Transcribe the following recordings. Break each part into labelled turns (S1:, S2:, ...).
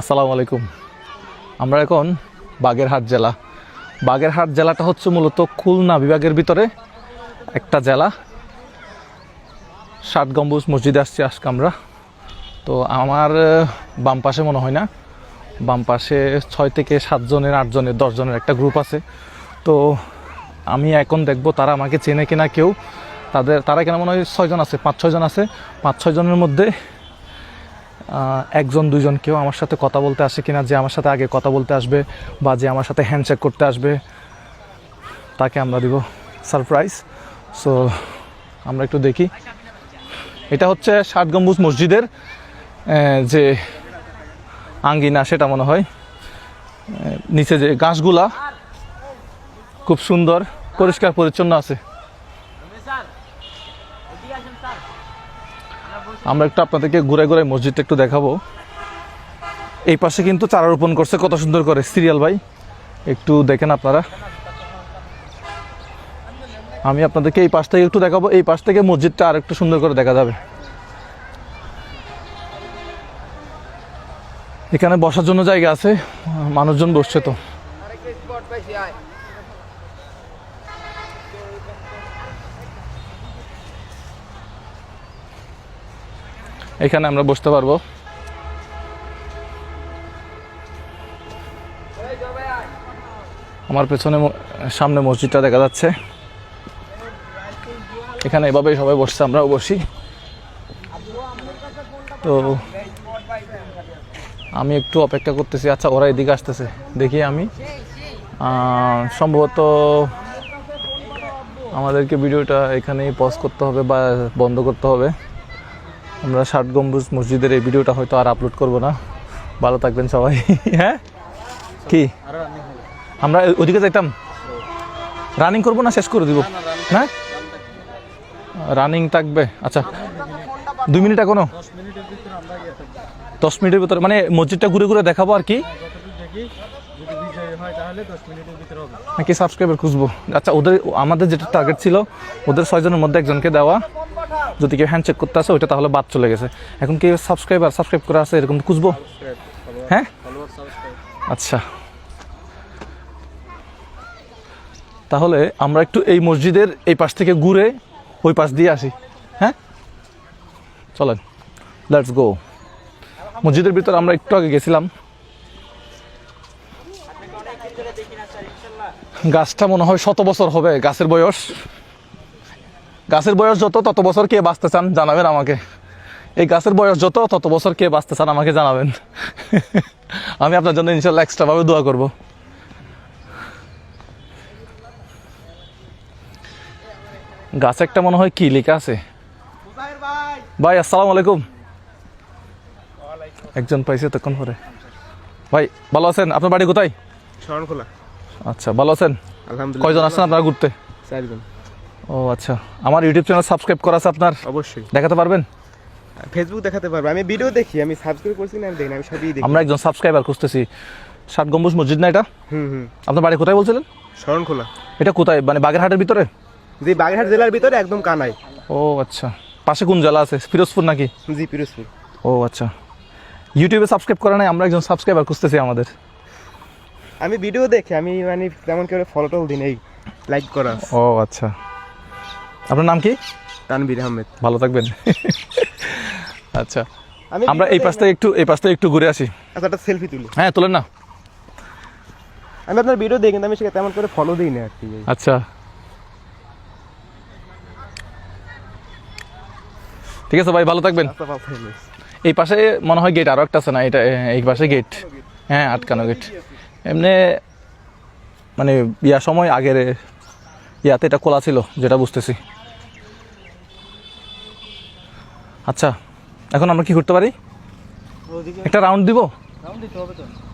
S1: আসসালামু আলাইকুম। আমরা এখন বাগেরহাট জেলা। বাগেরহাট জেলাটা হচ্ছে মূলত খুলনা বিভাগের ভিতরে একটা জেলা। 7 গম্বুজ মসজিদে আসছি আজকে আমরা। তো আমার বাম পাশে মনে হয় না, বাম পাশে 6 থেকে 7 জনের 8 জনের 10 জনের একটা গ্রুপ আছে। তো আমি এখন দেখবো তারা আমাকে চেনে কিনা কেউ। তারা এখানে মনে হয় 6 জন আছে, 5-6 জন আছে। 5-6 জনের মধ্যে 1-2 জন কেউ আমার সাথে কথা বলতে আসে কিনা, যে আমার সাথে আগে কথা বলতে আসবে বা যে আমার সাথে হ্যান্ডশেক করতে আসবে, তাকে আমরা দিব সারপ্রাইজ। সো আমরা একটু দেখি। এটা হচ্ছে 7 গম্বুজ মসজিদের যে আঙ্গিনা, সেটা মনে হয়। নিচে যে গাছগুলা খুব সুন্দর পরিষ্কার পরিচ্ছন্ন আছে। আমরা একটু আপনাদেরকে ঘুরে ঘুরে মসজিদটা একটু দেখাবো। এই পাশে কিন্তু চারা রোপণ করছে কত সুন্দর করে, সিরিয়াল ভাই, একটু দেখেন আপনারা। আমি আপনাদেরকে এই পাশ থেকে একটু দেখাবো। এই পাশ থেকে মসজিদটা আর একটু সুন্দর করে দেখা যাবে। এখানে বসার জন্য জায়গা আছে, মানুষজন বসছে। তো এখানে আমরা বসতে পারবো। আমার পেছনে সামনে মসজিদটা দেখা যাচ্ছে। এখানে এভাবেই সবাই বসছে, আমরাও বসি। তো আমি একটু অপেক্ষা করতেছি। আচ্ছা, ওরা এদিকে আসতেছে, দেখি আমি। সম্ভবত আমাদেরকে ভিডিওটা এখানেই পজ করতে হবে বা বন্ধ করতে হবে। আমরা 7 গম্বুজ মসজিদের এই ভিডিওটা হয়তো আর আপলোড করব না। ভালো থাকবেন সবাই। হ্যাঁ, কি আমরা ওদিকে যাইতাম? রানিং করবো না শেষ করে দিব? না, রানিং থাকবে। আচ্ছা, 2 মিনিট এখনো? 10 মিনিটের ভিতরে, মানে মসজিদটা ঘুরে ঘুরে দেখাবো আর কি, নাকি সাবস্ক্রাইবার খুঁজবো? আচ্ছা, আমাদের যেটা টার্গেট ছিল, ওদের 6 জনের মধ্যে একজনকে দেওয়া। যদি কেউ হ্যান্ড চেক করতে আসে, ওইটা তাহলে বাদ চলে গেছে। এখন কেউ সাবস্ক্রাইব করা আছে এরকম খুঁজবো। হ্যাঁ, আচ্ছা, তাহলে আমরা একটু এই মসজিদের এই পাশ থেকে ঘুরে ওই পাশ দিয়ে আসি। হ্যাঁ, চলেন, লেটস গো। মসজিদের ভিতর আমরা একটু আগে গেছিলাম। গাছটা মনে হয় 100 বছর হবে গাছের বয়স। গাছের বয়স যত, তত বছর কে বাঁচতে চান জানাবেন আমাকে। এই গাছের বয়স যত, তত বছর কে বাঁচতে চান আমাকে জানাবেন। আমি আপনার জন্য ইনশাল্লাহ এক্সট্রা ভাবে দোয়া করব। গাছে একটা মনে হয় কি লেখা আছে। ভাই আসসালামু আলাইকুম। একজন পাইছে তখন পরে। ভাই ভালো আছেন? আপনার বাড়ি কোথায়?
S2: শরণখোলা।
S1: আচ্ছা, ভালো আছেন?
S2: আলহামদুলিল্লাহ।
S1: কয়জন আসছেন আপনারা ঘুরতে?
S2: 4 জন।
S1: ও আচ্ছা, আমার ইউটিউব চ্যানেল সাবস্ক্রাইব করা আছে আপনার?
S2: অবশ্যই।
S1: দেখাতে পারবেন?
S2: ফেসবুক দেখাতে পারবো। আমি ভিডিও দেখি, আমি সাবস্ক্রাইব করছি না, আমি দেখি না, আমি সবই দেখি।
S1: আমরা একজন সাবস্ক্রাইবার খুঁজতেছি। 7 গম্বুজ মসজিদ না এটা? আপনার বাড়ি কোথায় বলছিলেন?
S2: শরণখোলা।
S1: এটা কোথায়, মানে বাগেরহাটের ভিতরে?
S2: জি, বাগেরহাট জেলার ভিতরে একদম কানাই।
S1: ও আচ্ছা, পাশে কোন জেলা আছে? ফিরোজপুর নাকি?
S2: জি, পিরোজপুর।
S1: ও আচ্ছা, ইউটিউবে সাবস্ক্রাইব করা নাই, আমরা একজন সাবস্ক্রাইবার খুঁজতেছি আমাদের।
S2: আমি ভিডিও দেখি, আমি মানে তেমন করে ফলো টল দিই নাই, লাইক করা।
S1: ও আচ্ছা, আপনার নাম কি?
S2: তানভীর আহমেদ।
S1: ভালো থাকবেন। আচ্ছা, আমরা এই পাশ থেকে একটু ঘুরে আসি।
S2: আচ্ছা, একটা সেলফি তুলি।
S1: হ্যাঁ, তোলেন না।
S2: আমি আপনার ভিডিও দেখি, কিন্তু আমি সেটা তেমন করে ফলো দিই না আর কি।
S1: আচ্ছা, ঠিক আছে ভাই, ভালো থাকবেন। এই পাশে মনে হয় গেট আরো একটা আছে না? এটা এই পাশে গেট। হ্যাঁ, আটকানো গেট। এমনি মানে সময় আগের ইয়াতে এটা খোলা ছিল, যেটা বুঝতেছি। আচ্ছা, এখন আমরা কি করতে পারি? একটা রাউন্ড দিব?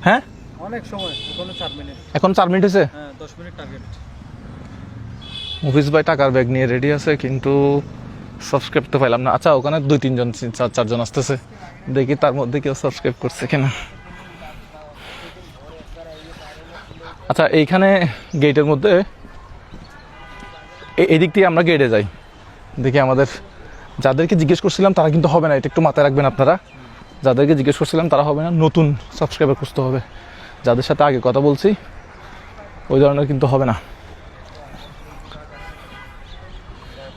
S1: হ্যাঁ,
S3: অনেক সময়, এখনো 4 মিনিট।
S1: এখন 4 মিনিট হয়েছে।
S3: হ্যাঁ, 10 মিনিট টার্গেট।
S1: মুভিজ ভাই টাকার ব্যাগ নিয়ে রেডি আছে, কিন্তু সাবস্ক্রাইব তো পাইলাম না। আচ্ছা, ওখানে 2-3 জন 4 জন আসতেছে, দেখি তার মধ্যে কেউ সাবস্ক্রাইব করছে কিনা। আচ্ছা, এইখানে গেটের মধ্যে এই দিক দিয়ে আমরা গেটে যাই, দেখি আমাদের যাদেরকে জিজ্ঞেস করছিলাম তারা কিন্তু হবে না, এটা একটু মাথায় রাখবেন আপনারা। যাদেরকে জিজ্ঞেস করছিলাম তারা হবে না, নতুন সাবস্ক্রাইবার খুঁজতে হবে। যাদের সাথে আগে কথা বলছি ওই ধরনের কিন্তু হবে না।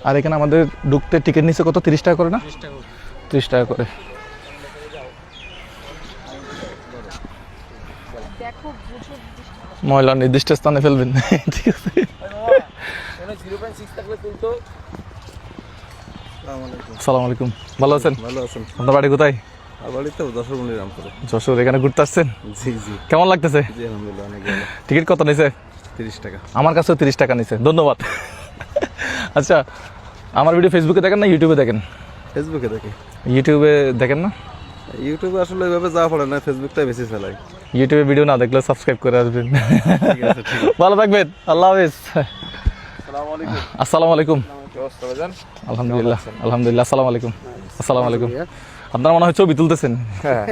S1: আর এখানে আমাদের ঢুকতে টিকিট নিচ্ছে কত, 30 টাকা করে না? 30 টাকা করে। ময়লা নির্দিষ্ট স্থানে ফেলবেন, ঠিক আছে? আসসালামু আলাইকুম, ভালো আছেন?
S4: ভালো আছেন?
S1: আপনার বাড়ি কোথায়?
S4: আর বাড়িতে যশোর রামপুরে।
S1: যশোর, এখানে ঘুরতে আসছেন?
S4: জি জি
S1: কেমন লাগতেছে?
S4: জি আলহামদুলিল্লাহ অনেক ভালো।
S1: টিকিট কত নিছে?
S4: 30 টাকা।
S1: আমার কাছেও 30 টাকা নিছে, ধন্যবাদ। আচ্ছা, আমার ভিডিও ফেসবুকে দেখেন না ইউটিউবে দেখেন?
S4: ফেসবুকে দেখি।
S1: ইউটিউবে দেখেন না?
S4: ইউটিউবে আসলে এভাবে যাওয়া পড়ে না, ফেসবুকটাই বেশি চালাই।
S1: ইউটিউবে ভিডিও না দেখলে সাবস্ক্রাইব করে আসবেন।
S4: ঠিক আছে, ঠিক আছে।
S1: ভালো থাকবেন, আল্লাহ হাফেজ।
S4: আসসালামু আলাইকুম।
S1: আসসালামু আলাইকুম।
S4: কি অবস্থা ভাইজান?
S1: আলহামদুলিল্লাহ, আলহামদুলিল্লাহ। আসসালামু আলাইকুম। আসসালামু আলাইকুম। আপনারা মনে হয় ছবি তুলতেছেন?
S4: হ্যাঁ।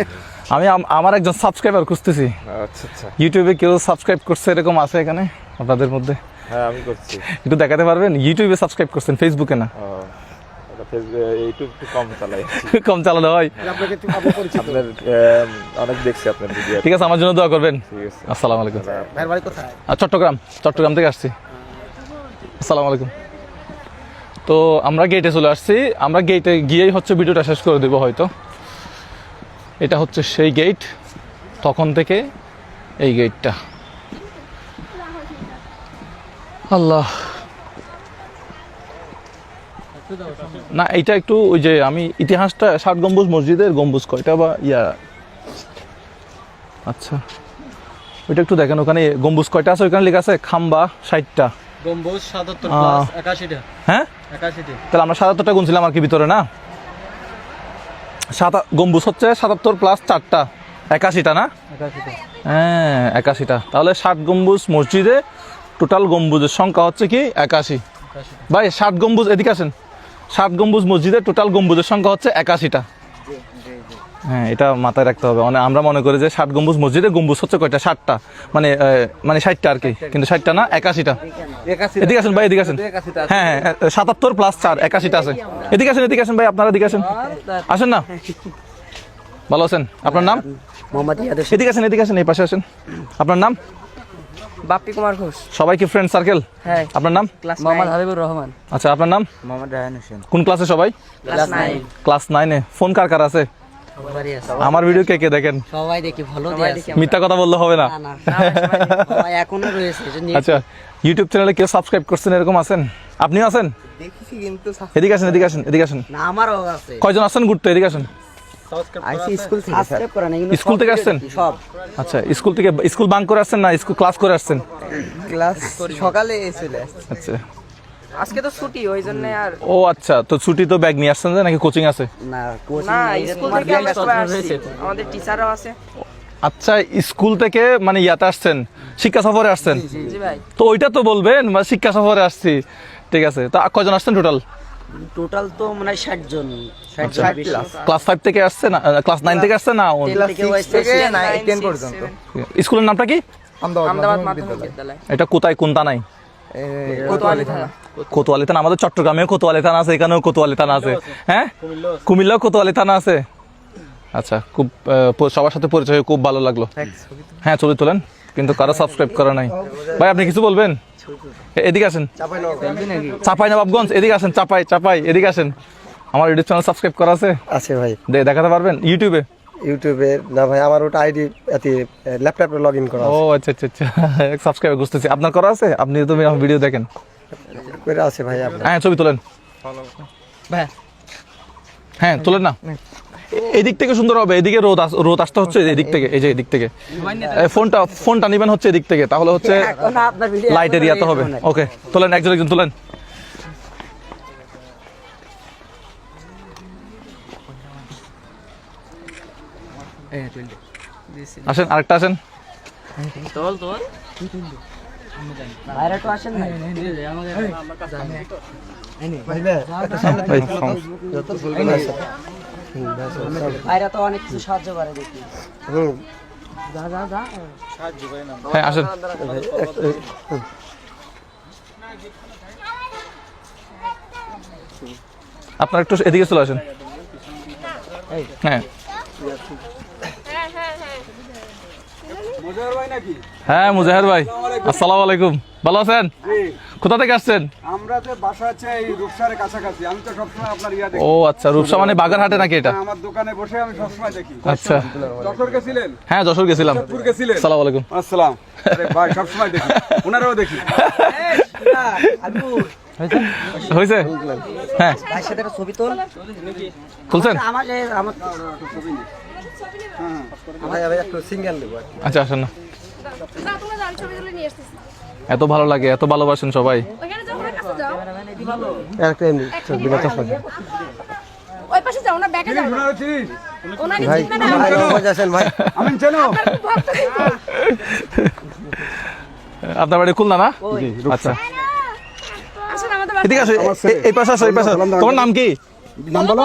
S1: আমি আমার একজন সাবস্ক্রাইবার খুঁজতেছি।
S4: আচ্ছা আচ্ছা।
S1: ইউটিউবে কেউ সাবস্ক্রাইব করছে এরকম আছে এখানে আপনাদের মধ্যে?
S4: হ্যাঁ আমি করছি।
S1: একটু দেখাতে পারবেন? ইউটিউবে সাবস্ক্রাইব করছেন, ফেসবুকে না?
S4: এটা ফেসবুক ইউটিউব একটু কম চালাই।
S1: কম চালানো হয়।
S4: আপনার অনেক দেখছি আপনার ভিডিও।
S1: ঠিক আছে, আমার জন্য দোয়া করবেন।
S4: ঠিক আছে।
S1: আসসালামু আলাইকুম।
S2: ভাইয়ের বাড়ি কোথায়?
S1: চট্টগ্রাম থেকে আসছি। আসসালামু আলাইকুম। তো আমরা গেটে চলে আসছি, আমরা গেটে গিয়েই হচ্ছে ভিডিওটা শেষ করে দেবো হয়তো। এটা হচ্ছে সেই গেট, তখন থেকে এই গেটটা। আল্লাহ, না এইটা একটু ওই যে আমি ইতিহাসটা, 7 গম্বুজ মসজিদের গম্বুজ কয়টা বা আচ্ছা ওইটা একটু দেখেন, ওখানে গম্বুজ কয়টা আছে ওইখানে লেখা আছে? খাম্বা 60টা।
S3: গম্বুজ 77 প্লাস 81টা।
S1: হ্যাঁ,
S3: 81টা।
S1: তাহলে আমরা 77টা গুনছিলাম আর কি ভিতরে, না? গম্বুজ হচ্ছে 77 প্লাস 4টা, 81টা না?
S3: 81টা।
S1: হ্যাঁ 81টা। তাহলে 7 গম্বুজ মসজিদে টোটাল গম্বুজের সংখ্যা হচ্ছে কি 81। ভাই 7 গম্বুজ, এদিকে আসেন। 7 গম্বুজ মসজিদে টোটাল গম্বুজের সংখ্যা হচ্ছে 81টা। হ্যাঁ, এটা মাথায় রাখতে হবে। মানে আমরা মনে করি যে 7 গম্বুজ মসজিদে গম্বুজ হচ্ছে কয়টা, 7টা, মানে 60টা আর কি, কিন্তু 60টা না, 81টা। এদিকে আসেন ভাই, এদিকে আসেন। হ্যাঁ হ্যাঁ, 77 প্লাস 4, 81টা আছে। এদিকে আসেন ভাই, আপনারা এদিকে আসেন না। ভালো আছেন? আপনার নাম?
S5: মোহাম্মদ ইয়াদ হোসেন।
S1: এদিকে আসেন, এই পাশে আসেন। আপনার নাম?
S5: বাপ্পি কুমার ঘোষ।
S1: সবাই কি ফ্রেন্ড সার্কেল?
S5: হ্যাঁ।
S1: আপনার নাম?
S5: মোহাম্মদ হাবিবুর রহমান।
S1: আচ্ছা, আপনার নাম?
S5: মোহাম্মদ রায়হান হোসেন।
S1: কোন ক্লাসে সবাই?
S5: ক্লাস 9।
S1: ক্লাস 9-এ। ফোন কার কার আছে? আমার ভিডিও কে কে দেখেন?
S5: সবাই দেখি, ভালো দিয়ে আছে।
S1: মিথ্যা কথা বললে হবে না।
S5: না না, সবাই এখনো রয়েছে। এটা নিয়ে
S1: আচ্ছা, ইউটিউব চ্যানেলে কেউ সাবস্ক্রাইব করছেন এরকম আছেন? আপনিও আছেন?
S5: দেখেছি কিন্তু
S1: এদিকে আসেন।
S5: না, আমারও আছে।
S1: কয়জন আসছেন ঘুরতে? এদিকে আসেন।
S5: আইসি স্কুল থেকে সাবস্ক্রাইব করা নাই, কিন্তু
S1: স্কুল থেকে আসছেন?
S5: সব
S1: আচ্ছা, স্কুল বাঙ্ক করে আসছেন না স্কুল ক্লাস করে আসছেন?
S5: ক্লাস সকালে চলে আসছে।
S1: আচ্ছা,
S6: আজকে তো ছুটি, ওই জন্য আর
S1: ও আচ্ছা, তো ছুটি তো ব্যাগ নিয়ে আসছেন যে, নাকি কোচিং আছে?
S5: না, কোচিং
S6: না,
S5: নাই,
S6: স্কুল
S5: তোমার
S6: থেকে আমরা
S5: ব্যাগ
S6: সবাই
S5: রয়েছে।
S6: আসছি, আমাদের টিচারও আছে।
S1: আচ্ছা, স্কুল থেকে মানে ইয়াতে আসছেন, শিক্ষা সফরে আসছেন?
S6: জি ভাই।
S1: তো ওইটা তো বলবেন, শিক্ষা সফরে আসছি। ঠিক আছে, তো কয়জন আসছেন টোটাল?
S5: টোটাল তো মনে হয় 60 জন। 60 প্লাস।
S1: ক্লাস 5 থেকে আসছে না ক্লাস 9 থেকে আসছে না?
S5: ক্লাস 6 থেকে 10 পর্যন্ত।
S1: স্কুলের নামটা কি?
S6: আহমেদাবাদ মাধ্যমিক বিদ্যালয়,
S1: এটা কোথায়, কোন থানায়?
S6: কোতোয়ালি থানা।
S1: কোতোয়ালি থানা। আমাদের চট্টগ্রামেও কোতোয়ালি থানা আছে, এখানেও কোতোয়ালি থানা আছে। হ্যাঁ, কুমিল্লাও কোতোয়ালি থানা আছে। আচ্ছা, খুব সবার সাথে পরিচয় হয়ে খুব ভালো লাগলো। হ্যাঁ, ছবি তোলেন, কিন্তু কারো সাবস্ক্রাইব করা নাই। ভাই, আপনি কিছু বলবেন? এদিকে আসেন। চাপাই নবাবগঞ্জ, এদিকে আসেন। চাপাই, এদিকে আসেন। আমার ইউটিউব চ্যানেল সাবস্ক্রাইব করা আছে?
S2: আছে ভাই।
S1: দেখাতে পারবেন ইউটিউবে?
S2: ইউটিউবে না ভাই, আমার ওটা আইডি ল্যাপটপে লগ ইন করা
S1: ও আচ্ছা, সাবস্ক্রাইব বুঝতেছি। আপনার করা আছে? আপনি তো আমার ভিডিও দেখেন।
S2: করে আছে ভাই আপনার।
S1: হ্যাঁ, ছবি তোলেন। হ্যাঁ, তোলেন না। এদিক থেকে সুন্দর হবে, এদিকে রোদ আসতে হচ্ছে এদিক থেকে, এই যে এদিক থেকে। ফোনটা নিবেন হচ্ছে এদিক থেকে, তাহলে হচ্ছে
S5: এখন আপনার ভিডিও
S1: লাইট এরিয়াতে হবে। ওকে, তোলেন, একজন তোলেন। আসেন, আরেকটা আসেন।
S5: বাইরে তো আসেন না।
S1: ভাই,
S5: বাইরে তো অনেক কিছু সাহায্য করে দেখি।
S1: হ্যাঁ, আসেন। আপনার একটু এদিকে চলে আসেন। হ্যাঁ, হ্যাঁ মুজাহির ভাই, আসসালামু আলাইকুম, ভালো আছেন? কোথা থেকে আসছেন?
S7: আমরা তো বাসা আছে এই রূপসারের কাছাকাছি। আমি তো সবসময় আপনার ইয়া দেখি।
S1: ও আচ্ছা, রূপসা মানে বাগারহাটে নাকি এটা?
S7: আমার দোকানে বসে আমি সবসময় দেখি।
S1: আচ্ছা,
S7: যশোর গেছিলেন?
S1: হ্যাঁ যশোর গেছিলাম।
S7: যশোর গেছিলেন?
S1: আসসালামু আলাইকুম।
S7: আসসালাম। আরে ভাই সবসময় দেখি, ওনারাও দেখি।
S1: হয়েছে? হ্যাঁ
S5: ভাইয়ের সাথে একটা ছবি তোল।
S1: তুলছেন? আচ্ছা আসেন না, এত ভালো লাগে, এত ভালোবাসেন সবাই।
S8: ওই পাশে যাও না, ব্যাকে যাও।
S7: ওনারা চিনিস?
S8: ওনাকে চিনবে না।
S7: আমি চেনো?
S1: আপনার বাড়ি খুলনা না? আচ্ছা
S8: আসেন আমাদের
S1: এদিকে আসো, এই পাশে আসো, এই পাশে আসো। তোমার নাম কি?
S7: নাম বলো।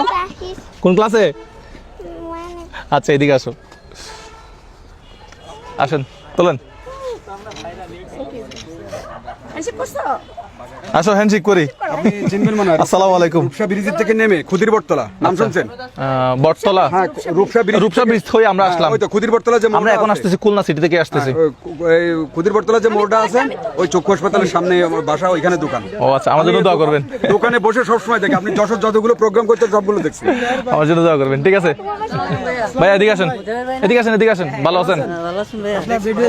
S1: কোন ক্লাসে? আচ্ছা এদিকে আসো, আসেন, তোলেন,
S8: হ্যান্ডশেক করছো?
S1: আসো হ্যান্ডশেক করি।
S7: আপনি চিনবেন মনে হয়।
S1: আসসালামু আলাইকুম।
S7: রূপসা ব্রিজের থেকে নেমে খুদির বটতলা নাম শুনছেন?
S1: বটতলা,
S7: হ্যাঁ, রূপসা ব্রিজ।
S1: রূপসা ব্রিজ হয়ে আমরা আসলাম।
S7: ওই তো খুদির বটতলা যে
S1: আমরা এখন আসতেছি খুলনা সিটি থেকে আসতেছি।
S7: এই খুদির বটতলা যে মোড়টা আছে ওই চক্ষু হাসপাতালের সামনে আমার বাসা, ওইখানে দোকান।
S1: ও আচ্ছা, আমার জন্য দোয়া করবেন।
S7: দোকানে বসে সবসময় দেখি। আপনি যশোর যতগুলো প্রোগ্রাম করতেন সবগুলো দেখছি।
S1: আমার জন্য দোয়া করবেন, ঠিক আছে ভাই? এদিকে আসেন, এদিকে আসেন, এদিকে আসেন। ভালো আছেন?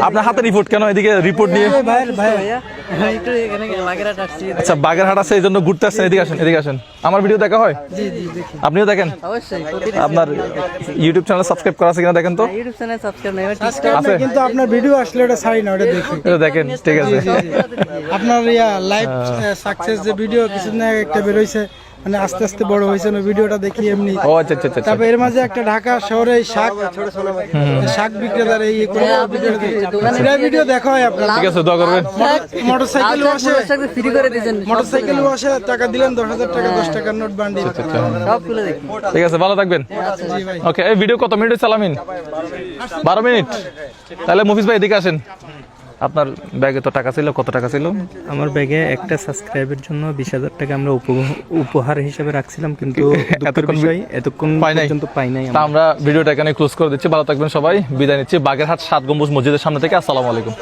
S1: আপনার হাতে রিপোর্ট কেন? এদিকে রিপোর্ট নিয়ে। আচ্ছা বাগেরহাট আছে, এই জন্য ঘুরতে আসছেন। এদিকে আসেন, এদিকে আসেন। আমার ভিডিও দেখা হয়? আপনিও দেখেন? আপনার ইউটিউব চ্যানেল সাবস্ক্রাইব করা আছে কিনা দেখেন তো।
S5: ইউটিউব চ্যানেল সাবস্ক্রাইব নাই,
S1: আছে?
S9: কিন্তু আপনার ভিডিও আসলে ওটা ছাড়ি না, ওটা দেখি।
S1: এটা দেখেন, ঠিক আছে।
S9: আপনার ইয়া লাইভ সাকসেস যে ভিডিও কিছুদিন আগে একটা বেরোইছে, মানে আস্তে আস্তে বড় হয়েছে, ওই ভিডিওটা দেখি এমনি।
S1: ও আচ্ছা আচ্ছা আচ্ছা।
S9: তারপর এর মাঝে একটা ঢাকা শহরে শাক বিক্রেতার এই ভিডিও দেখা হয় আপনার।
S1: ঠিক আছে, দোয়া করবেন।
S9: মোটরসাইকেলও আসে,
S5: ফ্রি করে দিয়েছেন।
S9: মোটরসাইকেলও আসে, টাকা দিলেন 10,000 টাকা, 10 টাকার নোট বান্ডি।
S5: সব খুলে দেখি।
S1: ঠিক আছে, ভালো থাকবেন। ওকে, এই ভিডিও কত মিনিট হচ্ছে আলামিন? 12 মিনিট। তাহলে মুফিস ভাই এদিকে আসেন। আপনার ব্যাগে তো টাকা ছিল, কত টাকা ছিল?
S10: আমার ব্যাগে একটা সাবস্ক্রাইবের জন্য 20,000 টাকা আমরা উপহার হিসেবে রাখছিলাম, কিন্তু এতক্ষণ পর্যন্ত পাই নাই।
S1: তা আমরা ভিডিওটা এখানে ক্লোজ করে দিচ্ছি। ভালো থাকবেন সবাই, বিদায় নিচ্ছি বাগেরহাট 7 গম্বুজ মসজিদের সামনে থেকে। আসসালামু আলাইকুম।